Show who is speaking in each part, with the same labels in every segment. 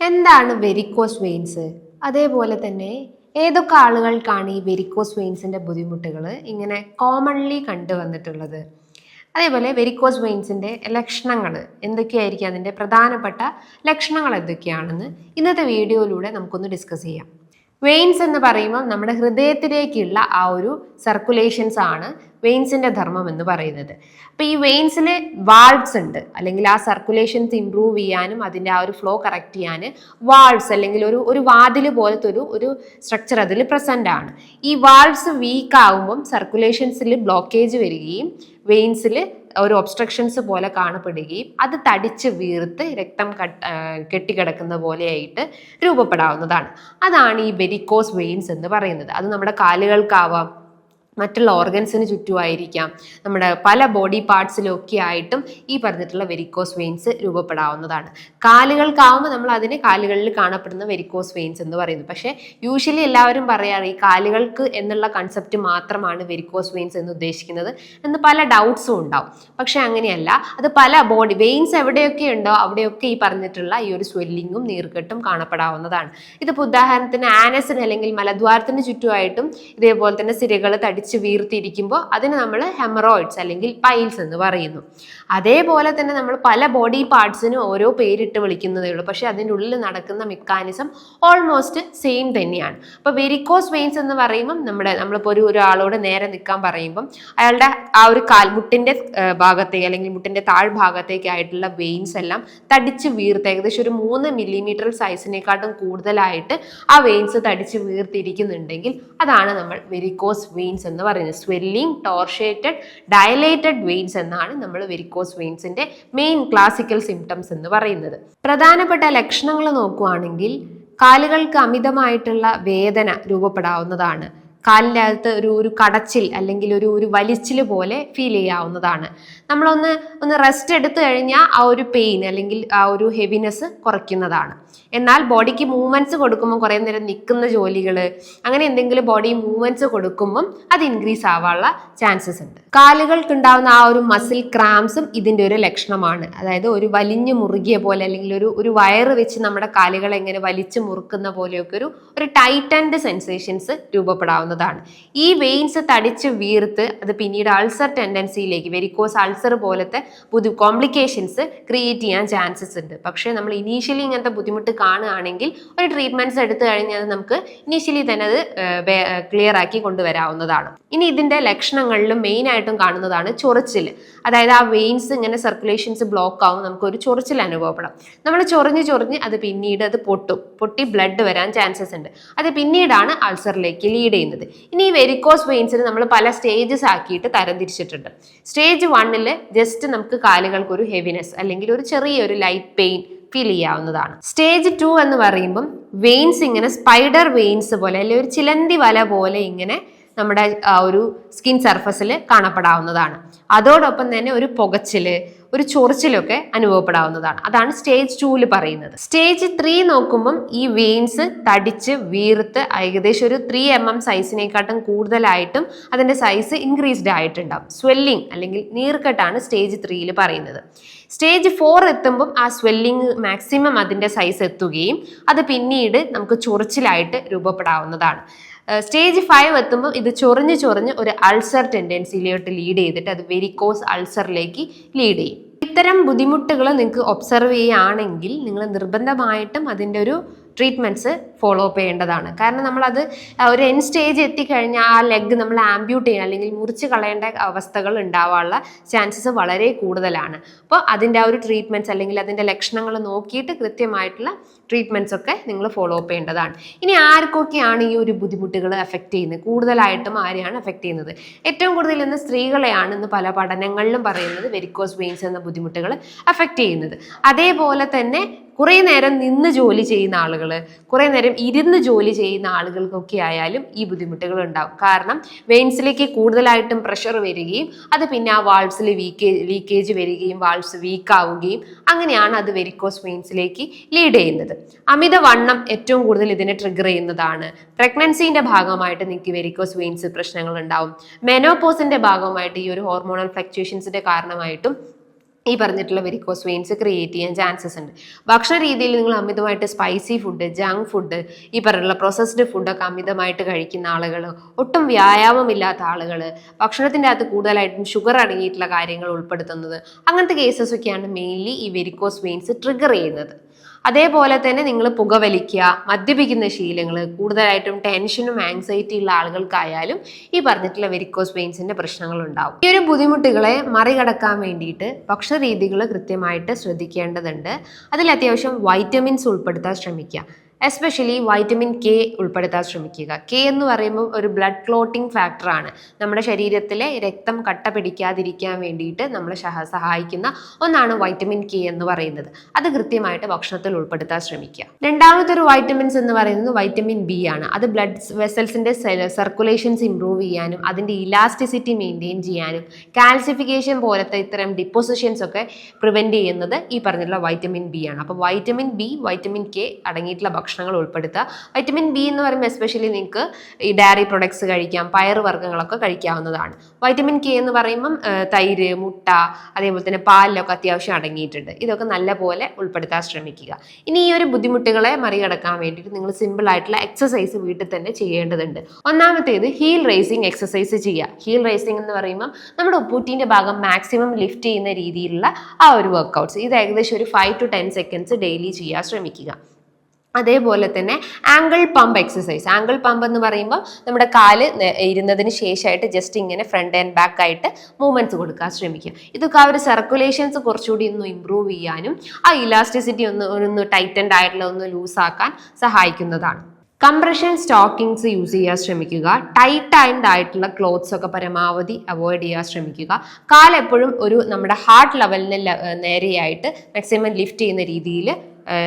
Speaker 1: എന്താണ് varicose veins? അതേപോലെ തന്നെ ഏതൊക്കെ ആളുകൾക്കാണ് ഈ വെരിക്കോസ് വെയിൻസിന്റെ ബുദ്ധിമുട്ടുകൾ ഇങ്ങനെ കോമൺലി കണ്ടുവന്നിട്ടുള്ളത്? അതേപോലെ വെരിക്കോസ് വെയിൻസിന്റെ ലക്ഷണങ്ങൾ എന്തൊക്കെയായിരിക്കും, അതിന്റെ പ്രധാനപ്പെട്ട ലക്ഷണങ്ങൾ എന്തൊക്കെയാണെന്ന് ഇന്നത്തെ വീഡിയോയിലൂടെ നമുക്കൊന്ന് ഡിസ്കസ് ചെയ്യാം. വെയിൻസ് എന്ന് പറയുമ്പോൾ നമ്മുടെ ഹൃദയത്തിലേക്കുള്ള ആ ഒരു സർക്കുലേഷൻസ് ആണ് വെയിൻസിന്റെ ധർമ്മം എന്ന് പറയുന്നത്. അപ്പൊ ഈ വെയിൻസിൽ വാൾവ്സ് ഉണ്ട്, അല്ലെങ്കിൽ ആ സർക്കുലേഷൻസ് ഇംപ്രൂവ് ചെയ്യാനും അതിന്റെ ആ ഒരു ഫ്ലോ കറക്റ്റ് ചെയ്യാൻ വാൾവ്സ് അല്ലെങ്കിൽ ഒരു വാതിൽ പോലത്തെ ഒരു സ്ട്രക്ചർ അതിൽ പ്രസന്റ് ആണ്. ഈ വാൾവ്സ് വീക്ക് ആകുമ്പം സർക്കുലേഷൻസിൽ ബ്ലോക്കേജ് വരികയും വെയിൻസിൽ ഒരു ഒബ്സ്ട്രക്ഷൻസ് പോലെ കാണപ്പെടുകയും അത് തടിച്ച് വീർത്ത് രക്തം കെട്ടിക്കിടക്കുന്ന പോലെയായിട്ട് രൂപപ്പെടാവുന്നതാണ്. അതാണ് ഈ വെരിക്കോസ് വെയിൻസ് എന്ന് പറയുന്നത്. അത് നമ്മുടെ കാലുകൾക്കാവാം, മറ്റുള്ള ഓർഗൻസിന് ചുറ്റുമായിരിക്കാം, നമ്മുടെ പല ബോഡി പാർട്സിലൊക്കെ ആയിട്ടും ഈ പറഞ്ഞിട്ടുള്ള വെരിക്കോസ് വെയിൻസ് രൂപപ്പെടാവുന്നതാണ്. കാലുകൾക്കാവുമ്പോൾ നമ്മൾ അതിന് കാലുകളിൽ കാണപ്പെടുന്ന വെരിക്കോസ് വെയിൻസ് എന്ന് പറയുന്നു. പക്ഷേ യൂഷ്വലി എല്ലാവരും പറയാറ് ഈ കാലുകൾക്ക് എന്നുള്ള കൺസെപ്റ്റ് മാത്രമാണ് വെരിക്കോസ് വെയിൻസ് എന്ന് ഉദ്ദേശിക്കുന്നത് എന്ന് പല ഡൗട്ട്സും ഉണ്ടാവും. പക്ഷെ അങ്ങനെയല്ല, അത് പല ബോഡി വെയിൻസ് എവിടെയൊക്കെ ഉണ്ടോ അവിടെയൊക്കെ ഈ പറഞ്ഞിട്ടുള്ള ഈ ഒരു സ്വെല്ലിങ്ങും നീർക്കെട്ടും കാണപ്പെടാവുന്നതാണ്. ഇതിപ്പോൾ ഉദാഹരണത്തിന് ആനസിന് അല്ലെങ്കിൽ മലദ്വാരത്തിന് ചുറ്റുമായിട്ടും ഇതേപോലെ തന്നെ സിരകൾ വീർത്തിരിക്കുമ്പോൾ അതിന് നമ്മൾ ഹെമറോയിഡ്സ് അല്ലെങ്കിൽ പൈൽസ് എന്ന് പറയുന്നു. അതേപോലെ തന്നെ നമ്മൾ പല ബോഡി പാർട്സിനും ഓരോ പേരിട്ട് വിളിക്കുന്നതേ ഉള്ളൂ, പക്ഷെ അതിൻ്റെ ഉള്ളിൽ നടക്കുന്ന മെക്കാനിസം ഓൾമോസ്റ്റ് സെയിം തന്നെയാണ്. അപ്പോൾ വെരിക്കോസ് വെയിൻസ് എന്ന് പറയുമ്പം നമ്മളിപ്പോൾ ഒരാളോട് നേരെ നിൽക്കാൻ പറയുമ്പം അയാളുടെ ആ ഒരു മുട്ടിന്റെ ഭാഗത്തേക്ക് അല്ലെങ്കിൽ മുട്ടിന്റെ താഴ്ഭാഗത്തേക്കായിട്ടുള്ള വെയിൻസ് എല്ലാം തടിച്ച് വീർത്ത് ഏകദേശം ഒരു 3 മില്ലിമീറ്റർ സൈസിനെക്കാട്ടും കൂടുതലായിട്ട് ആ വെയിൻസ് തടിച്ച് വീർത്തിരിക്കുന്നുണ്ടെങ്കിൽ അതാണ് നമ്മൾ വെരിക്കോസ് വെയിൻസ് എന്ന് പറയുന്നത്. സ്വെല്ലിംഗ്, ടോർഷേറ്റഡ്, ഡയലേറ്റഡ് വെയിൻസ് എന്നാണ് നമ്മൾ വെരിക്കോസ് വെയിൻസിന്റെ മെയിൻ ക്ലാസിക്കൽ സിംറ്റംസ് എന്ന് പറയുന്നത്. പ്രധാനപ്പെട്ട ലക്ഷണങ്ങൾ നോക്കുകയാണെങ്കിൽ കാലുകൾക്ക് അമിതമായിട്ടുള്ള വേദന രൂപപ്പെടാവുന്നതാണ്. കാലിൻ്റെ അകത്ത് ഒരു കടച്ചിൽ അല്ലെങ്കിൽ ഒരു വലിച്ചിൽ പോലെ ഫീൽ ചെയ്യാവുന്നതാണ്. നമ്മളൊന്ന് റെസ്റ്റ് എടുത്തു കഴിഞ്ഞാൽ ആ ഒരു പെയിൻ അല്ലെങ്കിൽ ആ ഒരു ഹെവിനെസ് കുറയ്ക്കുന്നതാണ്. എന്നാൽ ബോഡിക്ക് മൂവ്മെന്റ്സ് കൊടുക്കുമ്പോൾ കുറേ നേരം നിൽക്കുന്ന ജോലികൾ അങ്ങനെ എന്തെങ്കിലും ബോഡി മൂവ്മെന്റ്സ് കൊടുക്കുമ്പം അത് ഇൻക്രീസ് ആവാനുള്ള ചാൻസസ് ഉണ്ട്. കാലുകൾക്ക് ഉണ്ടാവുന്ന ആ ഒരു മസിൽ ക്രാംസും ഇതിന്റെ ഒരു ലക്ഷണമാണ്. അതായത് ഒരു വലിഞ്ഞു മുറുകിയ പോലെ അല്ലെങ്കിൽ ഒരു വയറ് വെച്ച് നമ്മുടെ കാലുകൾ എങ്ങനെ വലിച്ചു മുറുക്കുന്ന പോലെയൊക്കെ ഒരു ടൈറ്റൻഡ് സെൻസേഷൻസ് രൂപപ്പെടാവുന്നതാണ്. ഈ വെയിൻസ് തടിച്ച് വീർത്ത് അത് പിന്നീട് അൾസർ ടെൻഡൻസിയിലേക്ക്, വെരിക്കോസ് അൾസർ പോലത്തെ കോംപ്ലിക്കേഷൻസ് ക്രിയേറ്റ് ചെയ്യാൻ ചാൻസസ് ഉണ്ട്. പക്ഷേ നമ്മൾ ഇനീഷ്യലി ഇങ്ങനത്തെ ബുദ്ധിമുട്ട് കാണുകയാണെങ്കിൽ ഒരു ട്രീറ്റ്മെന്റ്സ് എടുത്തു കഴിഞ്ഞാൽ നമുക്ക് ഇനീഷ്യലി തന്നെ അത് ക്ലിയർ ആക്കി കൊണ്ടുവരാവുന്നതാണ്. ഇനി ഇതിന്റെ ലക്ഷണങ്ങളിലും മെയിൻ ആയിട്ടും കാണുന്നതാണ് ചൊറിച്ചിൽ. അതായത് ആ വെയിൻസ് ഇങ്ങനെ സർക്കുലേഷൻസ് ബ്ലോക്ക് ആവും, നമുക്ക് ഒരു ചൊറിച്ചിൽ അനുഭവപ്പെടാം. നമ്മൾ ചൊറിഞ്ഞ് അത് പിന്നീട് അത് പൊട്ടി ബ്ലഡ് വരാൻ ചാൻസസ് ഉണ്ട്. അത് പിന്നീടാണ് അൾസറിലേക്ക് ലീഡ് ചെയ്യുന്നത്. ഇനി ഈ വെരിക്കോസ് വെയിൻസിന് നമ്മൾ പല സ്റ്റേജസ് ആക്കിയിട്ട് തരംതിരിച്ചിട്ടുണ്ട്. സ്റ്റേജ് 1 ജസ്റ്റ് നമുക്ക് കാലുകൾക്ക് ഒരു ഹെവിനെസ് അല്ലെങ്കിൽ ഒരു ചെറിയൊരു ലൈറ്റ് പെയിൻ ഫീൽ ചെയ്യാവുന്നതാണ്. സ്റ്റേജ് 2 എന്ന് പറയുമ്പം വെയിൻസ് ഇങ്ങനെ സ്പൈഡർ വെയിൻസ് പോലെ അല്ലെങ്കിൽ ഒരു ചിലന്തി വല പോലെ ഇങ്ങനെ നമ്മുടെ ഒരു സ്കിൻ സർഫസിൽ കാണപ്പെടാവുന്നതാണ്. അതോടൊപ്പം തന്നെ ഒരു പുകച്ചില്, ഒരു ചൊറിച്ചിലൊക്കെ അനുഭവപ്പെടാവുന്നതാണ്. അതാണ് സ്റ്റേജ് 2 പറയുന്നത്. സ്റ്റേജ് 3 നോക്കുമ്പം ഈ വെയിൻസ് തടിച്ച് വീർത്ത് ഏകദേശം ഒരു 3 mm സൈസിനെക്കാട്ടും കൂടുതലായിട്ടും അതിന്റെ സൈസ് ഇൻക്രീസ്ഡ് ആയിട്ടുണ്ടാവും. സ്വെല്ലിംഗ് അല്ലെങ്കിൽ നീർക്കെട്ടാണ് സ്റ്റേജ് 3 പറയുന്നത്. സ്റ്റേജ് 4 എത്തുമ്പം ആ സ്വെല്ലിംഗ് മാക്സിമം അതിന്റെ സൈസ് എത്തുകയും അത് പിന്നീട് നമുക്ക് ചൊറിച്ചിലായിട്ട് രൂപപ്പെടാവുന്നതാണ്. സ്റ്റേജ് 5 എത്തുമ്പോൾ ഇത് ചൊറിഞ്ഞ് ഒരു അൾസർ ടെൻഡൻസിയിലോട്ട് ലീഡ് ചെയ്തിട്ട് അത് വെരിക്കോസ് അൾസറിലേക്ക് ലീഡ് ചെയ്യും. ഇത്തരം ബുദ്ധിമുട്ടുകൾ നിങ്ങൾക്ക് ഒബ്സർവ് ചെയ്യുകയാണെങ്കിൽ നിങ്ങൾ നിർബന്ധമായിട്ടും അതിൻ്റെ ഒരു ട്രീറ്റ്മെൻറ്റ്സ് ഫോളോ അപ്പ് ചെയ്യേണ്ടതാണ്. കാരണം നമ്മളത് ഒരു എൻ സ്റ്റേജ് എത്തിക്കഴിഞ്ഞാൽ ആ ലെഗ് നമ്മൾ ആംബ്യൂട്ട് ചെയ്യണം അല്ലെങ്കിൽ മുറിച്ച് കളയേണ്ട അവസ്ഥകൾ ഉണ്ടാവാനുള്ള ചാൻസസ് വളരെ കൂടുതലാണ്. അപ്പോൾ അതിൻ്റെ ആ ഒരു ട്രീറ്റ്മെൻറ്റ്സ് അല്ലെങ്കിൽ അതിൻ്റെ ലക്ഷണങ്ങൾ നോക്കിയിട്ട് കൃത്യമായിട്ടുള്ള ട്രീറ്റ്മെൻറ്റ്സ് ഒക്കെ നിങ്ങൾ ഫോളോ അപ്പ് ചെയ്യേണ്ടതാണ്. ഇനി ആർക്കൊക്കെയാണ് ഈ ഒരു ബുദ്ധിമുട്ടുകൾ എഫക്റ്റ് ചെയ്യുന്നത്? കൂടുതലായിട്ടും ആരെയാണ് എഫക്റ്റ് ചെയ്യുന്നത്? ഏറ്റവും കൂടുതൽ ഇന്ന് സ്ത്രീകളെയാണ് ഇന്ന് പല പഠനങ്ങളിലും പറയുന്നത് വെരിക്കോസ് വെയിൻസ് എന്ന ബുദ്ധിമുട്ടുകൾ എഫക്റ്റ് ചെയ്യുന്നത്. അതേപോലെ തന്നെ കുറേ നേരം നിന്ന് ജോലി ചെയ്യുന്ന ആളുകൾ, കുറേ നേരം ഇരുന്ന് ജോലി ചെയ്യുന്ന ആളുകൾക്കൊക്കെ ആയാലും ഈ ബുദ്ധിമുട്ടുകൾ ഉണ്ടാകും. കാരണം വെയിൻസിലേക്ക് കൂടുതലായിട്ടും പ്രഷർ വരികയും അത് പിന്നെ ആ വാൾവ്സിൽ ലീക്കേജ് വരികയും വാൾവ്സ് വീക്ക് ആവുകയും അങ്ങനെയാണ് അത് വെരിക്കോസ് വെയിൻസിലേക്ക് ലീഡ് ചെയ്യുന്നത്. അമിതവണ്ണം ഏറ്റവും കൂടുതൽ ഇതിനെ ട്രിഗർ ചെയ്യുന്നതാണ്. പ്രഗ്നൻസിന്റെ ഭാഗമായിട്ട് നിങ്ങൾക്ക് വെരിക്കോസ് വെയിൻസ് പ്രശ്നങ്ങൾ ഉണ്ടാവും. മെനോപോസിന്റെ ഭാഗമായിട്ട് ഈ ഒരു ഹോർമോണൽ ഫ്ലക്ച്വേഷൻസിന്റെ കാരണമായിട്ടും ഈ പറഞ്ഞിട്ടുള്ള വെരിക്കോസ് വെയിൻസ് ക്രിയേറ്റ് ചെയ്യാൻ ചാൻസസ് ഉണ്ട്. ഭക്ഷണ രീതിയിൽ നിങ്ങൾ അമിതമായിട്ട് സ്പൈസി ഫുഡ്, ജങ്ക് ഫുഡ്, ഈ പറഞ്ഞിട്ടുള്ള പ്രോസസ്ഡ് ഫുഡൊക്കെ അമിതമായിട്ട് കഴിക്കുന്ന ആളുകൾ, ഒട്ടും വ്യായാമമില്ലാത്ത ആളുകൾ, ഭക്ഷണത്തിൻ്റെ അകത്ത് കൂടുതലായിട്ടും ഷുഗർ അടങ്ങിയിട്ടുള്ള കാര്യങ്ങൾ ഉൾപ്പെടുത്തുന്നത്, അങ്ങനത്തെ കേസസ് ഒക്കെയാണ് മെയിൻലി ഈ വെരിക്കോസ് വെയിൻസ് ട്രിഗർ ചെയ്യുന്നത്. അതേപോലെ തന്നെ നിങ്ങൾ പുകവലിക്കുക, മദ്യപിക്കുന്ന ശീലങ്ങൾ, കൂടുതലായിട്ടും ടെൻഷനും ആങ്സൈറ്റി ഉള്ള ആളുകൾക്കായാലും ഈ പറഞ്ഞിട്ടുള്ള വെരിക്കോസ് വെയിൻസിന്റെ പ്രശ്നങ്ങൾ ഉണ്ടാവും. ഈ ഒരു ബുദ്ധിമുട്ടുകളെ മറികടക്കാൻ വേണ്ടിയിട്ട് ഭക്ഷണ രീതികൾ കൃത്യമായിട്ട് ശ്രദ്ധിക്കേണ്ടതുണ്ട്. അതിൽ അത്യാവശ്യം വൈറ്റമിൻസ് ഉൾപ്പെടുത്താൻ ശ്രമിക്കുക. എസ്പെഷ്യലി വൈറ്റമിൻ കെ ഉൾപ്പെടുത്താൻ ശ്രമിക്കുക. കെ എന്ന് പറയുമ്പോൾ ഒരു ബ്ലഡ് ക്ലോട്ടിംഗ് ഫാക്ടറാണ്. നമ്മുടെ ശരീരത്തിലെ രക്തം കട്ട പിടിക്കാതിരിക്കാൻ വേണ്ടിയിട്ട് നമ്മളെ സഹായിക്കുന്ന ഒന്നാണ് വൈറ്റമിൻ കെ എന്ന് പറയുന്നത്. അത് കൃത്യമായിട്ട് ഭക്ഷണത്തിൽ ഉൾപ്പെടുത്താൻ ശ്രമിക്കുക. രണ്ടാമത്തെ ഒരു വൈറ്റമിൻസ് എന്ന് പറയുന്നത് വൈറ്റമിൻ ബി ആണ്. അത് ബ്ലഡ് വെസൽസിന്റെ സർക്കുലേഷൻസ് ഇംപ്രൂവ് ചെയ്യാനും അതിന്റെ ഇലാസ്റ്റിസിറ്റി മെയിൻറ്റെയിൻ ചെയ്യാനും കാൽസിഫിക്കേഷൻ പോലത്തെ ഇത്തരം ഡിപ്പോസിഷൻസ് ഒക്കെ പ്രിവെന്റ് ചെയ്യുന്നത് ഈ പറഞ്ഞിട്ടുള്ള വൈറ്റമിൻ ബി ആണ്. അപ്പോൾ വൈറ്റമിൻ ബി, വൈറ്റമിൻ കെ അടങ്ങിയിട്ടുള്ള ഭക്ഷണങ്ങൾ ഉൾപ്പെടുത്തുക. വൈറ്റമിൻ ബി എന്ന് പറയുമ്പോൾ എസ്പെഷ്യലി നിങ്ങൾക്ക് ഈ ഡയറി പ്രൊഡക്ട്സ് കഴിക്കാം, പയർ വർഗ്ഗങ്ങളൊക്കെ കഴിക്കാവുന്നതാണ്. വൈറ്റമിൻ കെ എന്ന് പറയുമ്പം തൈര്, മുട്ട, അതേപോലെ തന്നെ പാലിലൊക്കെ അത്യാവശ്യം അടങ്ങിയിട്ടുണ്ട്. ഇതൊക്കെ നല്ലപോലെ ഉൾപ്പെടുത്താൻ ശ്രമിക്കുക. ഇനി ഈ ഒരു ബുദ്ധിമുട്ടുകളെ മറികടക്കാൻ വേണ്ടിയിട്ട് നിങ്ങൾ സിമ്പിൾ ആയിട്ടുള്ള എക്സസൈസ് വീട്ടിൽ തന്നെ ചെയ്യേണ്ടതുണ്ട്. ഒന്നാമത്തേത് ഹീൽ റേസിംഗ് എക്സസൈസ് ചെയ്യുക. ഹീൽ റേസിംഗ് എന്ന് പറയുമ്പോൾ നമ്മുടെ ഉപ്പൂറ്റിന്റെ ഭാഗം മാക്സിമം ലിഫ്റ്റ് ചെയ്യുന്ന രീതിയിലുള്ള ആ ഒരു വർക്കൗട്ട്സ്. ഇത് ഏകദേശം ഒരു 5 to 10 seconds ഡെയിലി ചെയ്യാൻ ശ്രമിക്കുക. അതേപോലെ തന്നെ angle pump exercise. Angle pump എന്ന് പറയുമ്പോൾ നമ്മുടെ കാല് ഇരുന്നതിന് ശേഷമായിട്ട് ജസ്റ്റ് ഇങ്ങനെ ഫ്രണ്ട് ആൻഡ് ബാക്ക് ആയിട്ട് മൂവ്മെന്റ്സ് കൊടുക്കാൻ ശ്രമിക്കുക. ഇതൊക്കെ ആ ഒരു സർക്കുലേഷൻസ് കുറച്ചുകൂടി ഒന്ന് ഇമ്പ്രൂവ് ചെയ്യാനും ആ ഇലാസ്റ്റിസിറ്റി ഒന്ന് ടൈറ്റൻഡ് ആയിട്ടുള്ള ഒന്ന് ലൂസാക്കാൻ സഹായിക്കുന്നതാണ്. കംപ്രഷൻ സ്റ്റോക്കിങ്സ് യൂസ് ചെയ്യാൻ ശ്രമിക്കുക. ടൈറ്റ് ആയിട്ടുള്ള ക്ലോത്ത്സ് ഒക്കെ പരമാവധി അവോയ്ഡ് ചെയ്യാൻ ശ്രമിക്കുക. കാലെപ്പോഴും ഒരു നമ്മുടെ ഹാർട്ട് ലെവലിന് നേരെയായിട്ട് മാക്സിമം ലിഫ്റ്റ് ചെയ്യുന്ന രീതിയിൽ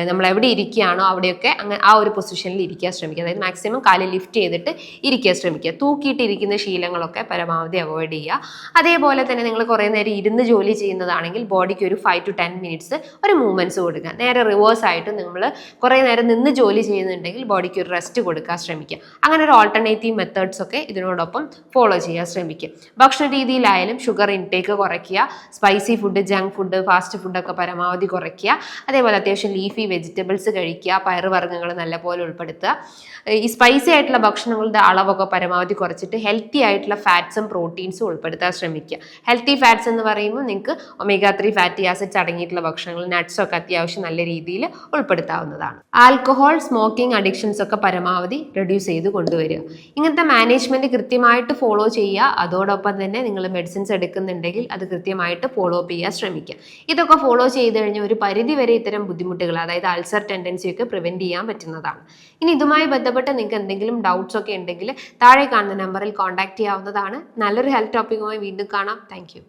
Speaker 1: നമ്മൾ എവിടെ ഇരിക്കുകയാണോ അവിടെയൊക്കെ അങ്ങനെ ആ ഒരു പൊസിഷനിൽ ഇരിക്കാൻ ശ്രമിക്കുക. അതായത് മാക്സിമം കാല് ലിഫ്റ്റ് ചെയ്തിട്ട് ഇരിക്കാൻ ശ്രമിക്കുക. തൂക്കിയിട്ടിരിക്കുന്ന ശീലങ്ങളൊക്കെ പരമാവധി അവോയ്ഡ് ചെയ്യുക. അതേപോലെ തന്നെ നിങ്ങൾ കുറേ നേരം ഇരുന്ന് ജോലി ചെയ്യുന്നതാണെങ്കിൽ ബോഡിക്ക് ഒരു 5 to 10 minutes ഒരു മൂവ്മെന്റ്സ് കൊടുക്കുക. നേരെ റിവേഴ്സ് ആയിട്ട് നമ്മൾ കുറേ നേരം നിന്ന് ജോലി ചെയ്യുന്നുണ്ടെങ്കിൽ ബോഡിക്ക് ഒരു റെസ്റ്റ് കൊടുക്കാൻ ശ്രമിക്കുക. അങ്ങനെ ഒരു ഓൾട്ടർനേറ്റീവ് മെത്തേഡ്സ് ഒക്കെ ഇതിനോടൊപ്പം ഫോളോ ചെയ്യാൻ ശ്രമിക്കുക. ഭക്ഷണ രീതിയിലായാലും ഷുഗർ ഇൻടേക്ക് കുറയ്ക്കുക. Spicy food, junk food, fast ഫുഡൊക്കെ പരമാവധി കുറയ്ക്കുക. അതേപോലെ അത്യാവശ്യം ലീഫി വെജിറ്റബിൾസ് കഴിക്കുക. പയറുവർഗ്ഗങ്ങൾ നല്ലപോലെ ഉൾപ്പെടുത്തുക. ഈ സ്പൈസി ആയിട്ടുള്ള ഭക്ഷണങ്ങളുടെ അളവൊക്കെ പരമാവധി കുറച്ചിട്ട് ഹെൽത്തി ആയിട്ടുള്ള ഫാറ്റ്സും പ്രോട്ടീൻസും ഉൾപ്പെടുത്താൻ ശ്രമിക്കുക. ഹെൽത്തി ഫാറ്റ്സ് എന്ന് പറയുമ്പോൾ നിങ്ങൾക്ക് omega-3 ഫാറ്റി ആസിഡ്സ് അടങ്ങിയിട്ടുള്ള ഭക്ഷണങ്ങൾ, നട്ട്സ് ഒക്കെ അത്യാവശ്യം നല്ല രീതിയിൽ ഉൾപ്പെടുത്താവുന്നതാണ്. ആൽക്കഹോൾ, സ്മോക്കിംഗ്, അഡിക്ഷൻസ് ഒക്കെ പരമാവധി റെഡ്യൂസ് ചെയ്ത് കൊണ്ടുവരിക. ഇങ്ങനത്തെ മാനേജ്മെന്റ് കൃത്യമായിട്ട് ഫോളോ ചെയ്യുക. അതോടൊപ്പം തന്നെ നിങ്ങൾ മെഡിസിൻസ് എടുക്കുന്നുണ്ടെങ്കിൽ അത് കൃത്യമായിട്ട് ഫോളോ അപ്പ് ചെയ്യാൻ ശ്രമിക്കുക. ഇതൊക്കെ ഫോളോ ചെയ്ത് കഴിഞ്ഞാൽ ഒരു പരിധി വരെ ഇത്തരം ബുദ്ധിമുട്ടുകൾ, അതായത് അൾസർ ടെൻഡൻസി ഒക്കെ പ്രിവെന്റ് ചെയ്യാൻ പറ്റുന്നതാണ്. ഇനി ഇതുമായി ബന്ധപ്പെട്ട് നിങ്ങൾക്ക് എന്തെങ്കിലും ഡൗട്ട്സ് ഒക്കെ ഉണ്ടെങ്കിൽ താഴെ കാണുന്ന നമ്പറിൽ കോൺടാക്ട് ചെയ്യാവുന്നതാണ്. നല്ലൊരു ഹെൽത്ത് ടോപ്പിക്കുമായി വീണ്ടും കാണാം. താങ്ക്